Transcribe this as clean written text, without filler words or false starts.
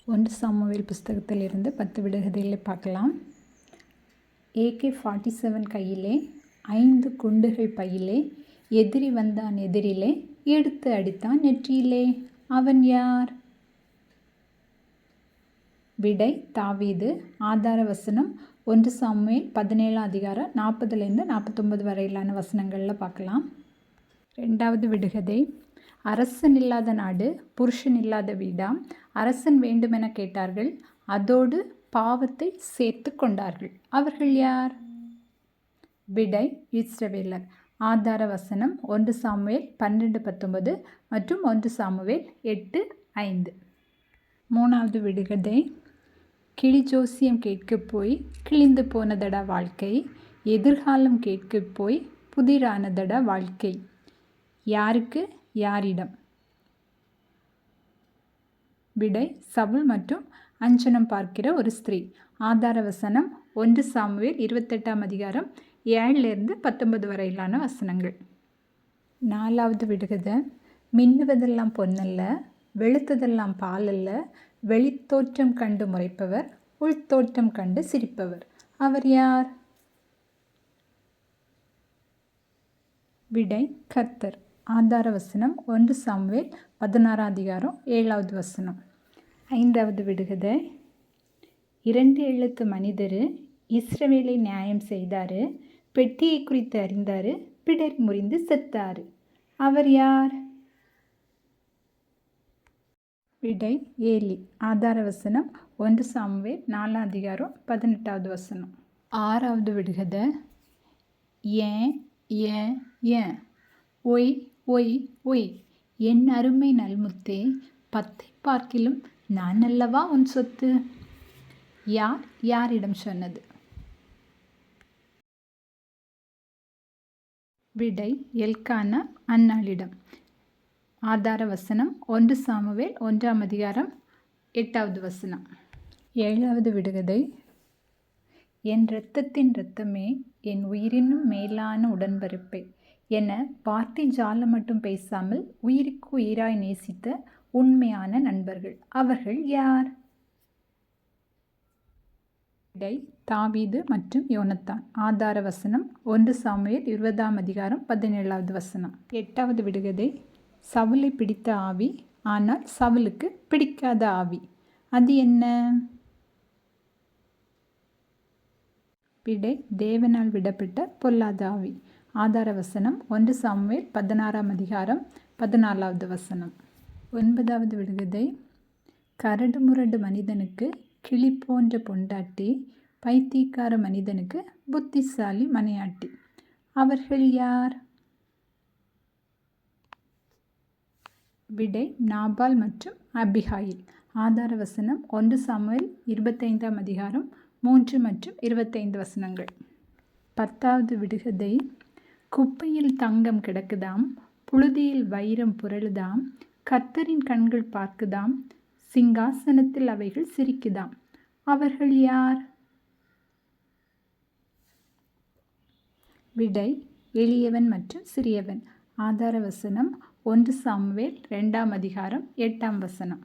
ஒன்று சாமுவேல் புஸ்தகத்திலிருந்து 10 விடுகதைகளை பார்க்கலாம். AK-47 கையிலே, 5 குண்டுகள் பையிலே, எதிரி வந்தான் எதிரிலே, எடுத்து அடித்தான் நெற்றியிலே. அவன் யார்? விடை தாவீது. ஆதார வசனம் 1 சாமுவேல் 17 அதிகாரம் 40லேருந்து 49 வரையிலான வசனங்களில் பார்க்கலாம். 2வது விடுகதை. அரசன் இல்லாத நாடு, புருஷன் இல்லாத வீடாம். அரசன் வேண்டுமென கேட்டார்கள், அதோடு பாவத்தை சேர்த்து கொண்டார்கள். அவர்கள் யார்? விடை இஸ்ரவேலர். ஆதார வசனம் 1 சாமுவேல் 12:19 மற்றும் 1 சாமுவேல் 8:5. 3வது விடுகதை. கிளி ஜோசியம் கேட்கப் போய் கிழிந்து போனதடா வாழ்க்கை, எதிர்காலம் கேட்கப் போய் புதிரானதடா வாழ்க்கை. யாருக்கு, யாரிடம்? விடை சவுல் மற்றும் அஞ்சனம் பார்க்கிற ஒரு ஸ்திரீ. ஆதார வசனம் 1 சாமுவேல் 28 அதிகாரம் 7லேருந்து 19 வரையிலான வசனங்கள். 4வது விடுகதை. மின்னுவதெல்லாம் பொன்னல்ல, வெளுத்ததெல்லாம் பாலல்ல, வெளித்தோற்றம் கண்டு முறைப்பவர், உள்தோற்றம் கண்டு சிரிப்பவர். அவர் யார்? விடை கர்த்தர். ஆதார வசனம் 1 சாமுவேல் 16 அதிகாரம் 7வது வசனம். 5வது விடுகதை. 2 எழுத்து மனிதர் இஸ்ரவேலை நியாயம் செய்தார், பெட்டியை குறித்து அறிந்தார், பிடரி முறிந்து செத்தார். அவர் யார்? விடை ஏலி. ஆதார வசனம் 1 சாமுவேல் 4 அதிகாரம் 18வது வசனம். 6வது விடுகதை. ஏன் ஏன் ஏன், ஒய் ஒய் ஒய், என் அருமை நல்முத்தே, 10 பார்க்கிலும் நான் அல்லவா உன் சொத்து. யார் யாரிடம் சொன்னது? விடை எல்கானா அன்னாளிடம். ஆதார வசனம் 1 சாமுவேல் 1 அதிகாரம் 8வது வசனம். 7வது விடுகதை. என் இரத்தத்தின் இரத்தமே, என் உயிரினும் மேலான உடன்பரப்பே என வார்த்தை ஜாலம் மட்டும் பேசாமல் உயிருக்கு உயிராய் நேசித்த உண்மையான நண்பர்கள். அவர்கள் யார்? விடை தாவீது மற்றும் யோனத்தான். ஆதார வசனம் 1 சாமுவேல் 20 அதிகாரம் 17வது வசனம். 8வது விடுகதை. சவுலை பிடித்த ஆவி, ஆனால் சவுலுக்கு பிடிக்காத ஆவி. அது என்ன? விடை தேவனால் விடப்பட்ட பொல்லாத ஆவி. ஆதார வசனம் 1 சாமுவேல் 16 அதிகாரம் 14வது வசனம். 9வது விடுகதை. கரடு முரடு மனிதனுக்கு கிளி போன்ற பொண்டாட்டி, பைத்தியக்கார மனிதனுக்கு புத்திசாலி மனையாட்டி. அவர்கள் யார்? விடை நாபால் மற்றும் அபிகாயில். ஆதார வசனம் 1 சாமுவேல் 25 அதிகாரம் 3 மற்றும் 25 வசனங்கள். 10வது விடுகதை. குப்பையில் தங்கம் கிடக்குதாம், புழுதியில் வைரம் புரளுதாம், கர்த்தரின் கண்கள் பார்க்குதாம், சிங்காசனத்தில் அவைகள் சிரிக்குதாம். அவர்கள் யார்? விடை எளியவன் மற்றும் சிறியவன். ஆதார வசனம் 1 சாமுவேல் 2 அதிகாரம் 8 வசனம்.